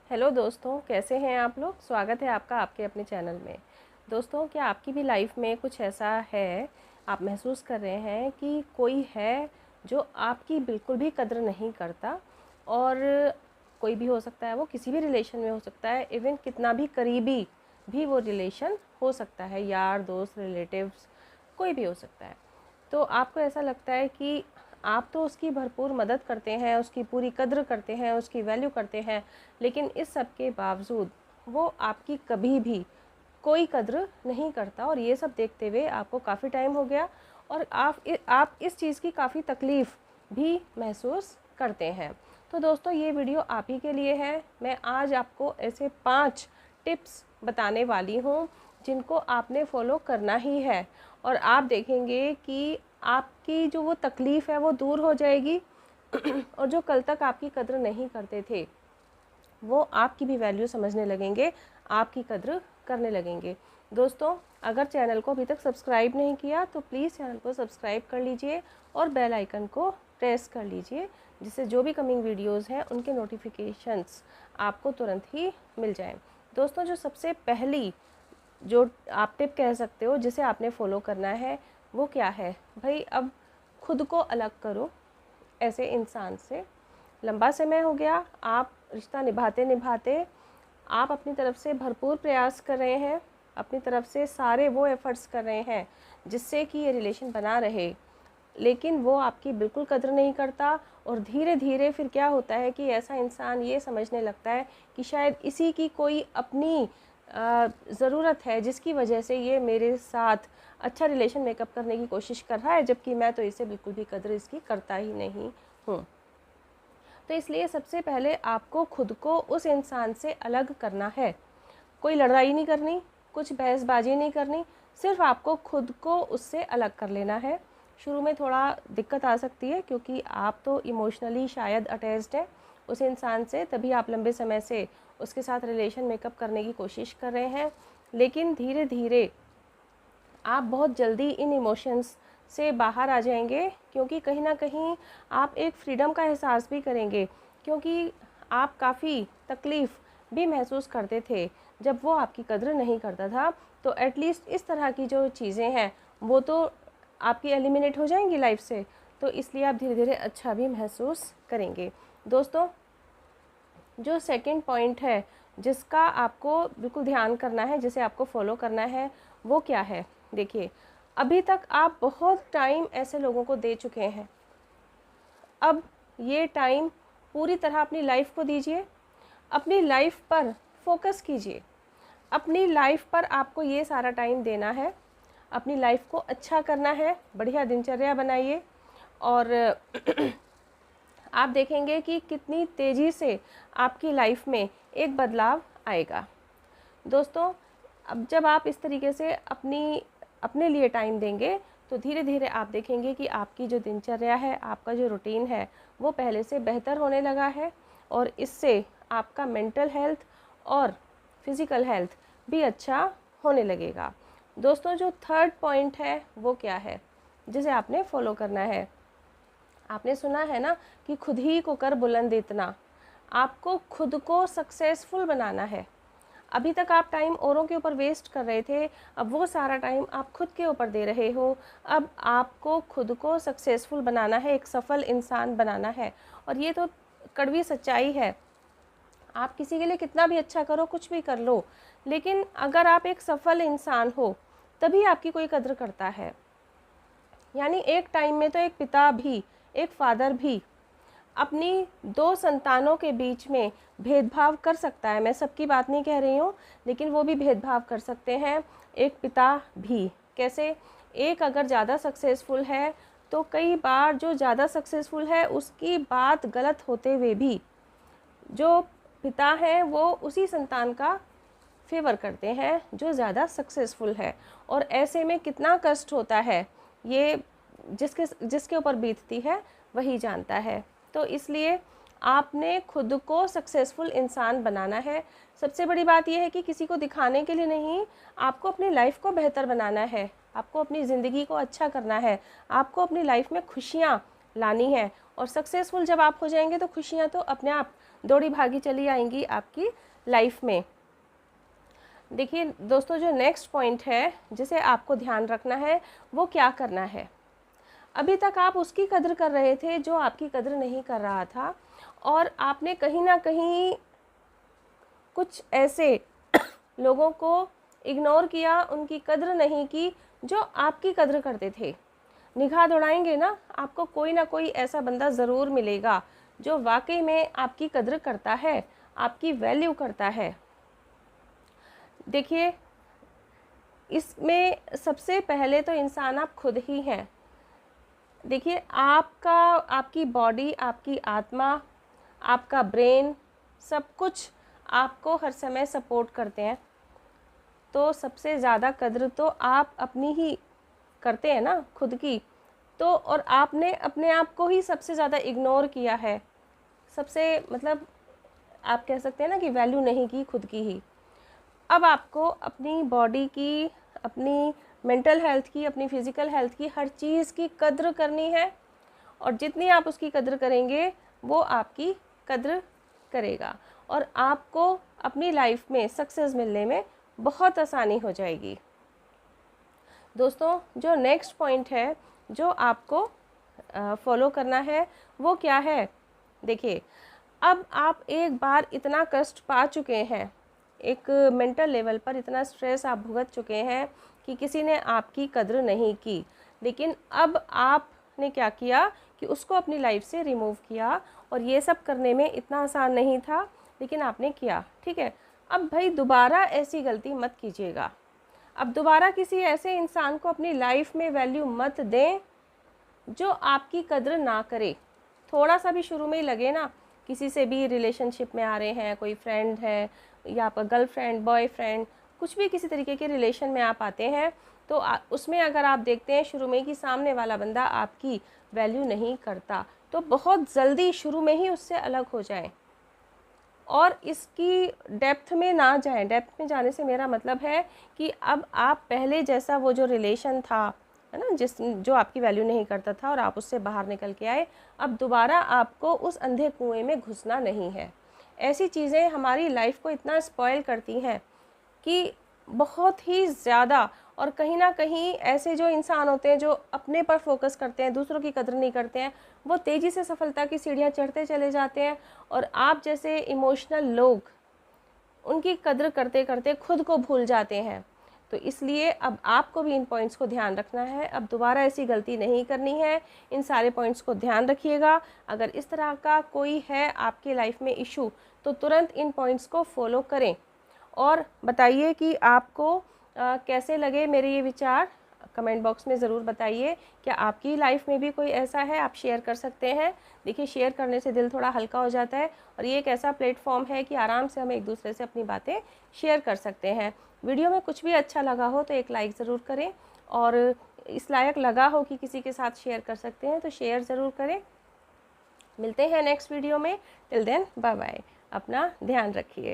Hello दोस्तों, कैसे हैं आप लोग। स्वागत है आपका आपके अपने चैनल में। दोस्तों, क्या आपकी भी लाइफ में कुछ ऐसा है, आप महसूस कर रहे हैं कि कोई है जो आपकी बिल्कुल भी कद्र नहीं करता। और कोई भी हो सकता है, वो किसी भी रिलेशन में हो सकता है, इवन कितना भी करीबी भी वो रिलेशन हो सकता है, यार दोस्त रिलेटिव्स कोई भी हो सकता है। तो आपको ऐसा लगता है कि आप तो उसकी भरपूर मदद करते हैं, उसकी पूरी कद्र करते हैं, उसकी वैल्यू करते हैं, लेकिन इस सब के बावजूद वो आपकी कभी भी कोई कद्र नहीं करता। और ये सब देखते हुए आपको काफ़ी टाइम हो गया और आप इस चीज़ की काफ़ी तकलीफ़ भी महसूस करते हैं। तो दोस्तों, ये वीडियो आप ही के लिए है। मैं आज आपको ऐसे 5 टिप्स बताने वाली हूँ जिनको आपने फॉलो करना ही है, और आप देखेंगे कि आपकी जो वो तकलीफ़ है वो दूर हो जाएगी और जो कल तक आपकी कद्र नहीं करते थे वो आपकी भी वैल्यू समझने लगेंगे, आपकी कद्र करने लगेंगे। दोस्तों, अगर चैनल को अभी तक सब्सक्राइब नहीं किया तो प्लीज़ चैनल को सब्सक्राइब कर लीजिए और बेल आइकन को प्रेस कर लीजिए, जिससे जो भी कमिंग वीडियोस हैं उनके नोटिफिकेशंस आपको तुरंत ही मिल जाएं। दोस्तों, जो सबसे पहली जो आप टिप कह सकते हो जिसे आपने फॉलो करना है वो क्या है भाई। अब खुद को अलग करो ऐसे इंसान से। लंबा समय हो गया, आप रिश्ता निभाते निभाते आप अपनी तरफ से भरपूर प्रयास कर रहे हैं, अपनी तरफ से सारे वो एफ़र्ट्स कर रहे हैं जिससे कि ये रिलेशन बना रहे, लेकिन वो आपकी बिल्कुल कद्र नहीं करता। और धीरे धीरे फिर क्या होता है कि ऐसा इंसान ये समझने लगता है कि शायद इसी की कोई अपनी ज़रूरत है जिसकी वजह से ये मेरे साथ अच्छा रिलेशन मेकअप करने की कोशिश कर रहा है, जबकि मैं तो इसे बिल्कुल भी कद्र इसकी करता ही नहीं हूँ। तो इसलिए सबसे पहले आपको खुद को उस इंसान से अलग करना है। कोई लड़ाई नहीं करनी, कुछ बहसबाजी नहीं करनी, सिर्फ आपको खुद को उससे अलग कर लेना है। शुरू में थोड़ा दिक्कत आ सकती है क्योंकि आप तो इमोशनली शायद अटैच्ड हैं उस इंसान से, तभी आप लंबे समय से उसके साथ रिलेशन मेकअप करने की कोशिश कर रहे हैं। लेकिन धीरे धीरे आप बहुत जल्दी इन इमोशंस से बाहर आ जाएंगे, क्योंकि कहीं ना कहीं आप एक फ्रीडम का एहसास भी करेंगे, क्योंकि आप काफ़ी तकलीफ़ भी महसूस करते थे जब वो आपकी कद्र नहीं करता था। तो एटलीस्ट इस तरह की जो चीज़ें हैं वो तो आपकी एलिमिनेट हो जाएंगी लाइफ से, तो इसलिए आप धीरे धीरे अच्छा भी महसूस करेंगे। दोस्तों, जो सेकंड पॉइंट है जिसका आपको बिल्कुल ध्यान करना है, जिसे आपको फॉलो करना है, वो क्या है। देखिए, अभी तक आप बहुत टाइम ऐसे लोगों को दे चुके हैं, अब ये टाइम पूरी तरह अपनी लाइफ को दीजिए, अपनी लाइफ पर फोकस कीजिए। अपनी लाइफ पर आपको ये सारा टाइम देना है, अपनी लाइफ को अच्छा करना है, बढ़िया दिनचर्या बनाइए और आप देखेंगे कि कितनी तेज़ी से आपकी लाइफ में एक बदलाव आएगा। दोस्तों, अब जब आप इस तरीके से अपने लिए टाइम देंगे तो धीरे धीरे आप देखेंगे कि आपकी जो दिनचर्या है, आपका जो रूटीन है, वो पहले से बेहतर होने लगा है और इससे आपका मेंटल हेल्थ और फिज़िकल हेल्थ भी अच्छा होने लगेगा। दोस्तों, जो थर्ड पॉइंट है वो क्या है जिसे आपने फॉलो करना है। आपने सुना है ना कि खुद ही को कर बुलंद इतना। आपको खुद को सक्सेसफुल बनाना है। अभी तक आप टाइम औरों के ऊपर वेस्ट कर रहे थे, अब वो सारा टाइम आप खुद के ऊपर दे रहे हो। अब आपको खुद को सक्सेसफुल बनाना है, एक सफल इंसान बनाना है। और ये तो कड़वी सच्चाई है, आप किसी के लिए कितना भी अच्छा करो, कुछ भी कर लो, लेकिन अगर आप एक सफल इंसान हो तभी आपकी कोई कद्र करता है। यानी एक टाइम में तो एक पिता भी, एक फादर भी अपनी 2 संतानों के बीच में भेदभाव कर सकता है। मैं सबकी बात नहीं कह रही हूँ, लेकिन वो भी भेदभाव कर सकते हैं, एक पिता भी। कैसे? एक अगर ज़्यादा सक्सेसफुल है तो कई बार जो ज़्यादा सक्सेसफुल है उसकी बात गलत होते हुए भी जो पिता हैं वो उसी संतान का फेवर करते हैं जो ज़्यादा सक्सेसफुल है। और ऐसे में कितना कष्ट होता है ये जिसके जिसके ऊपर बीतती है वही जानता है। तो इसलिए आपने खुद को सक्सेसफुल इंसान बनाना है। सबसे बड़ी बात यह है कि किसी को दिखाने के लिए नहीं, आपको अपनी लाइफ को बेहतर बनाना है, आपको अपनी ज़िंदगी को अच्छा करना है, आपको अपनी लाइफ में खुशियाँ लानी है। और सक्सेसफुल जब आप हो जाएंगे तो खुशियाँ तो अपने आप दौड़ी भागी चली आएंगी आपकी लाइफ में। देखिए दोस्तों, जो नेक्स्ट पॉइंट है जिसे आपको ध्यान रखना है वो क्या करना है। अभी तक आप उसकी कद्र कर रहे थे जो आपकी कद्र नहीं कर रहा था, और आपने कहीं ना कहीं कुछ ऐसे लोगों को इग्नोर किया, उनकी कद्र नहीं की जो आपकी कद्र करते थे। निगाह दौड़ाएंगे ना, आपको कोई ना कोई ऐसा बंदा ज़रूर मिलेगा जो वाकई में आपकी कद्र करता है, आपकी वैल्यू करता है। देखिए, इसमें सबसे पहले तो इंसान आप खुद ही हैं। देखिए, आपकी बॉडी, आपकी आत्मा, आपका ब्रेन, सब कुछ आपको हर समय सपोर्ट करते हैं। तो सबसे ज़्यादा कद्र तो आप अपनी ही करते हैं ना, खुद की। तो और आपने अपने आप को ही सबसे ज़्यादा इग्नोर किया है, सबसे मतलब आप कह सकते हैं ना कि वैल्यू नहीं की खुद की ही। अब आपको अपनी बॉडी की, अपनी मेंटल हेल्थ की, अपनी फ़िज़िकल हेल्थ की, हर चीज़ की कद्र करनी है, और जितनी आप उसकी कद्र करेंगे वो आपकी कद्र करेगा, और आपको अपनी लाइफ में सक्सेस मिलने में बहुत आसानी हो जाएगी। दोस्तों, जो नेक्स्ट पॉइंट है जो आपको फॉलो करना है वो क्या है। देखिए, अब आप एक बार इतना कष्ट पा चुके हैं, एक मेंटल लेवल पर इतना स्ट्रेस आप भुगत चुके हैं कि किसी ने आपकी कद्र नहीं की, लेकिन अब आपने क्या किया कि उसको अपनी लाइफ से रिमूव किया, और ये सब करने में इतना आसान नहीं था, लेकिन आपने किया, ठीक है। अब भाई दोबारा ऐसी गलती मत कीजिएगा। अब दोबारा किसी ऐसे इंसान को अपनी लाइफ में वैल्यू मत दें जो आपकी कद्र ना करे। थोड़ा सा भी शुरू में ही लगे ना, किसी से भी रिलेशनशिप में आ रहे हैं, कोई फ्रेंड है या आपका गर्लफ्रेंड, बॉयफ्रेंड, कुछ भी किसी तरीके के रिलेशन में आप आते हैं, तो उसमें अगर आप देखते हैं शुरू में कि सामने वाला बंदा आपकी वैल्यू नहीं करता, तो बहुत जल्दी शुरू में ही उससे अलग हो जाएं, और इसकी डेप्थ में ना जाएं। डेप्थ में जाने से मेरा मतलब है कि अब आप पहले जैसा वो जो रिलेशन था, है ना, जो आपकी वैल्यू नहीं करता था और आप उससे बाहर निकल के आए, अब दोबारा आपको उस अंधे कुएं में घुसना नहीं है। ऐसी चीज़ें हमारी लाइफ को इतना स्पॉइल करती हैं कि बहुत ही ज़्यादा, और कहीं ना कहीं ऐसे जो इंसान होते हैं जो अपने पर फोकस करते हैं, दूसरों की कदर नहीं करते हैं, वो तेज़ी से सफलता की सीढ़ियाँ चढ़ते चले जाते हैं, और आप जैसे इमोशनल लोग उनकी कदर करते करते खुद को भूल जाते हैं। तो इसलिए अब आपको भी इन पॉइंट्स को ध्यान रखना है, अब दोबारा ऐसी गलती नहीं करनी है। इन सारे पॉइंट्स को ध्यान रखिएगा। अगर इस तरह का कोई है आपके लाइफ में इशू, तो तुरंत इन पॉइंट्स को फॉलो करें, और बताइए कि आपको कैसे लगे मेरे ये विचार। कमेंट बॉक्स में ज़रूर बताइए। क्या आपकी लाइफ में भी कोई ऐसा है, आप शेयर कर सकते हैं। देखिए, शेयर करने से दिल थोड़ा हल्का हो जाता है, और ये एक ऐसा प्लेटफॉर्म है कि आराम से हम एक दूसरे से अपनी बातें शेयर कर सकते हैं। वीडियो में कुछ भी अच्छा लगा हो तो एक लाइक ज़रूर करें, और इस लायक लगा हो कि किसी के साथ शेयर कर सकते हैं तो शेयर ज़रूर करें। मिलते हैं नेक्स्ट वीडियो में। Till then, bye bye. अपना ध्यान रखिए।